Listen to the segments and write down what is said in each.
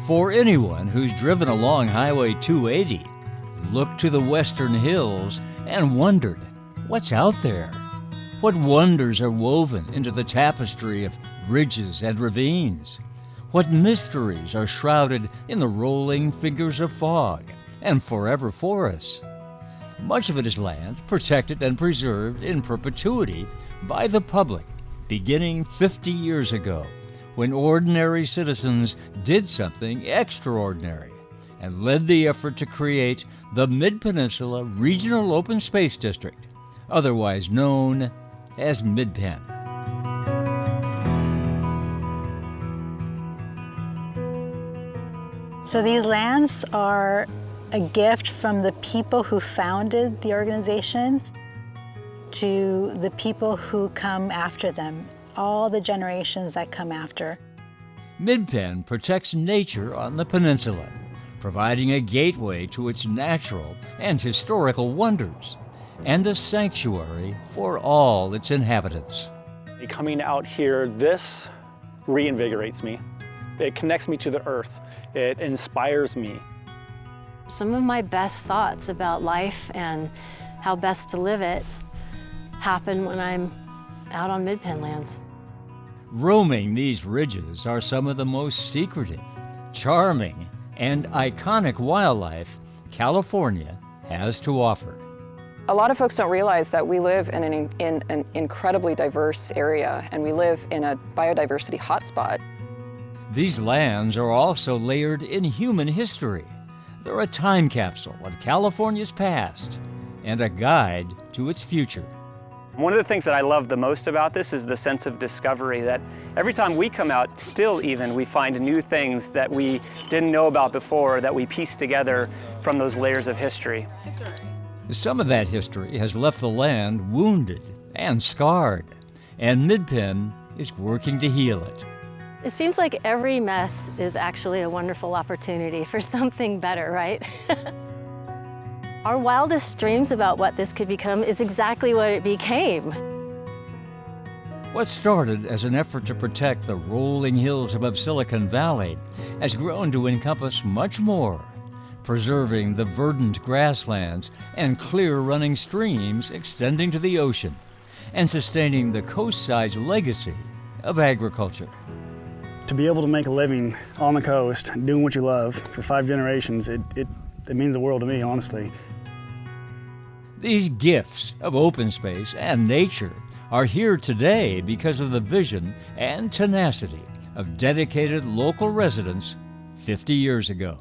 For anyone who's driven along Highway 280, looked to the western hills and wondered, what's out there? What wonders are woven into the tapestry of ridges and ravines? What mysteries are shrouded in the rolling fingers of fog and forever forests? Much of it is land protected and preserved in perpetuity by the public, beginning 50 years ago, when ordinary citizens did something extraordinary and led the effort to create the Mid-Peninsula Regional Open Space District, otherwise known as Midpen. So these lands are a gift from the people who founded the organization to the people who come after them, all the generations that come after. Midpen protects nature on the peninsula, providing a gateway to its natural and historical wonders, and a sanctuary for all its inhabitants. Coming out here, this reinvigorates me. It connects me to the earth. It inspires me. Some of my best thoughts about life and how best to live it happen when I'm out on Midpen lands. Roaming these ridges are some of the most secretive, charming, and iconic wildlife California has to offer. A lot of folks don't realize that we live in an incredibly diverse area, and we live in a biodiversity hotspot. These lands are also layered in human history. They're a time capsule of California's past and a guide to its future. One of the things that I love the most about this is the sense of discovery, that every time we come out, still even, we find new things that we didn't know about before, that we piece together from those layers of history. Some of that history has left the land wounded and scarred, and Midpen is working to heal it. It seems like every mess is actually a wonderful opportunity for something better, right? Our wildest dreams about what this could become is exactly what it became. What started as an effort to protect the rolling hills above Silicon Valley has grown to encompass much more, preserving the verdant grasslands and clear-running streams extending to the ocean, and sustaining the coastside's legacy of agriculture. To be able to make a living on the coast, doing what you love for 5 generations, it means the world to me, honestly. These gifts of open space and nature are here today because of the vision and tenacity of dedicated local residents 50 years ago.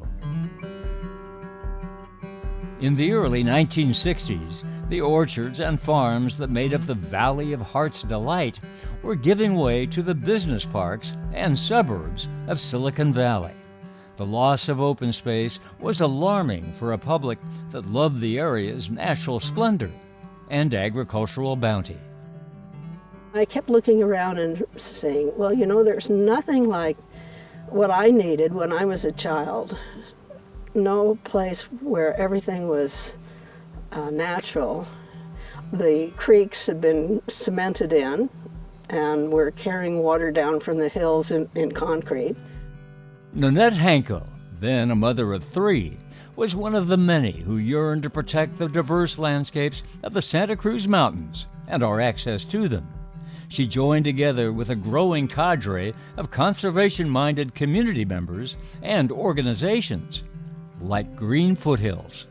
In the early 1960s, the orchards and farms that made up the Valley of Heart's Delight were giving way to the business parks and suburbs of Silicon Valley. The loss of open space was alarming for a public that loved the area's natural splendor and agricultural bounty. I kept looking around and saying, well, you know, there's nothing like what I needed when I was a child. No place where everything was natural. The creeks had been cemented in and were carrying water down from the hills in concrete. Nanette Hanko, then a mother of 3, was one of the many who yearned to protect the diverse landscapes of the Santa Cruz Mountains and our access to them. She joined together with a growing cadre of conservation-minded community members and organizations, like Green Foothills.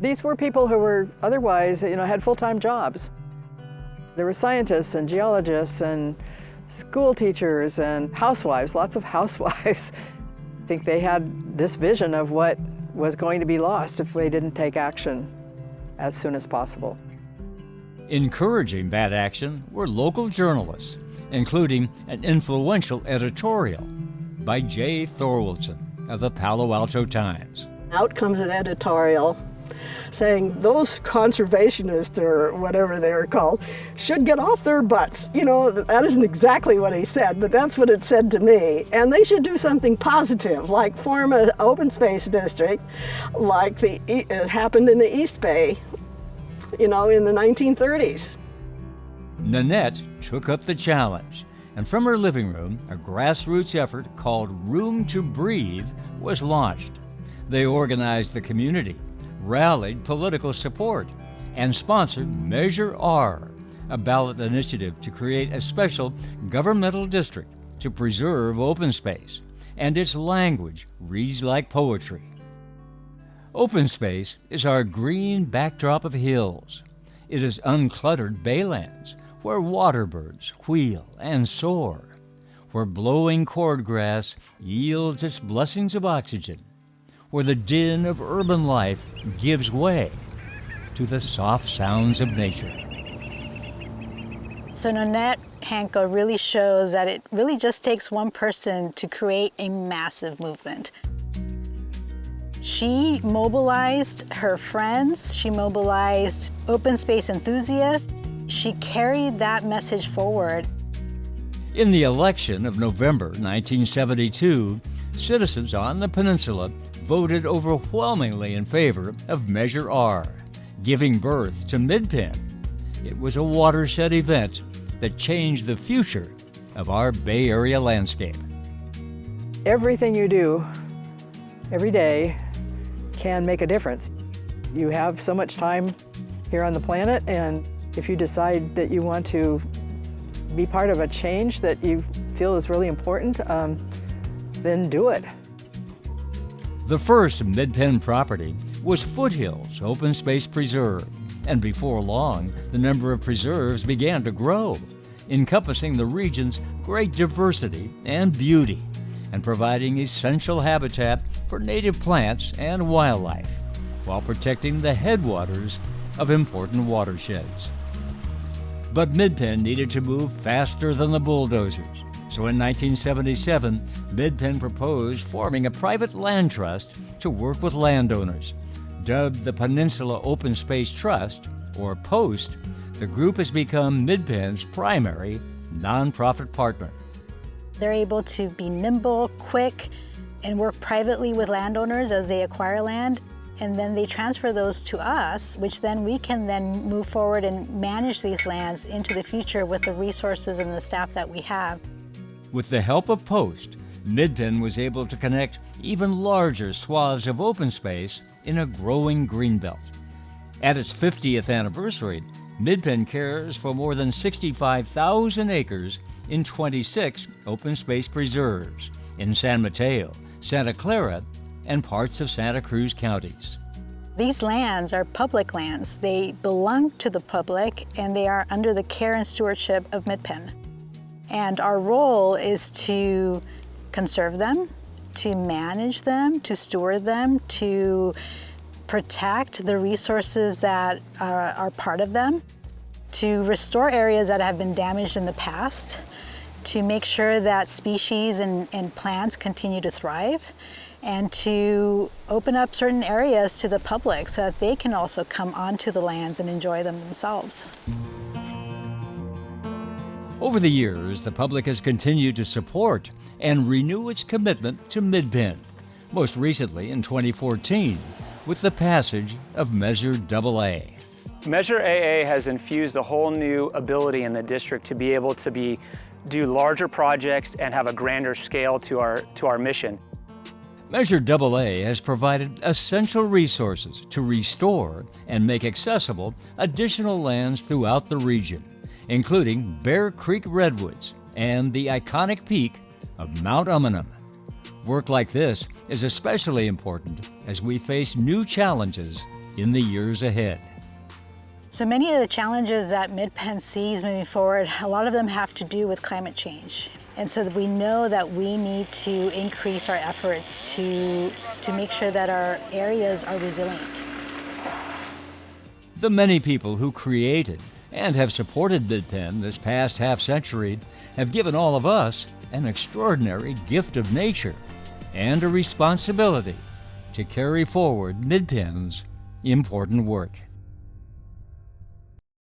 These were people who were otherwise, had full-time jobs. There were scientists and geologists and school teachers and housewives, lots of housewives. I think they had this vision of what was going to be lost if they didn't take action as soon as possible. Encouraging that action were local journalists, including an influential editorial by Jay Thorwaldson of the Palo Alto Times. Out comes an editorial saying those conservationists, or whatever they're called, should get off their butts. That isn't exactly what he said, but that's what it said to me. And they should do something positive, like form an open space district, like it happened in the East Bay, in the 1930s. Nanette took up the challenge and from her living room, a grassroots effort called Room to Breathe was launched. They organized the community, rallied political support, and sponsored Measure R, a ballot initiative to create a special governmental district to preserve open space, and its language reads like poetry. Open space is our green backdrop of hills. It is uncluttered baylands where waterbirds wheel and soar, where blowing cordgrass yields its blessings of oxygen, where the din of urban life gives way to the soft sounds of nature. So Nanette Hanko really shows that it really just takes one person to create a massive movement. She mobilized her friends, she mobilized open space enthusiasts, she carried that message forward. In the election of November 1972, citizens on the peninsula voted overwhelmingly in favor of Measure R, giving birth to Midpen. It was a watershed event that changed the future of our Bay Area landscape. Everything you do every day can make a difference. You have so much time here on the planet, and if you decide that you want to be part of a change that you feel is really important, then do it. The first Midpen property was Foothills Open Space Preserve, and before long, the number of preserves began to grow, encompassing the region's great diversity and beauty, and providing essential habitat for native plants and wildlife, while protecting the headwaters of important watersheds. But Midpen needed to move faster than the bulldozers, so in 1977, Midpen proposed forming a private land trust to work with landowners. Dubbed the Peninsula Open Space Trust, or POST, the group has become Midpen's primary nonprofit partner. They're able to be nimble, quick, and work privately with landowners as they acquire land, and then they transfer those to us, which then we can then move forward and manage these lands into the future with the resources and the staff that we have. With the help of POST, Midpen was able to connect even larger swaths of open space in a growing greenbelt. At its 50th anniversary, Midpen cares for more than 65,000 acres in 26 open space preserves in San Mateo, Santa Clara, and parts of Santa Cruz counties. These lands are public lands. They belong to the public, and they are under the care and stewardship of Midpen. And our role is to conserve them, to manage them, to steward them, to protect the resources that are part of them, to restore areas that have been damaged in the past, to make sure that species and plants continue to thrive, and to open up certain areas to the public so that they can also come onto the lands and enjoy them themselves. Over the years, the public has continued to support and renew its commitment to Midpen, most recently in 2014 with the passage of Measure AA. Measure AA has infused a whole new ability in the district to be able to do larger projects and have a grander scale to our mission. Measure AA has provided essential resources to restore and make accessible additional lands throughout the region, including Bear Creek Redwoods and the iconic peak of Mount Umunhum. Work like this is especially important as we face new challenges in the years ahead. So many of the challenges that Midpen sees moving forward, a lot of them have to do with climate change. And so we know that we need to increase our efforts to make sure that our areas are resilient. The many people who created and have supported Midpen this past half-century have given all of us an extraordinary gift of nature and a responsibility to carry forward Midpen's important work.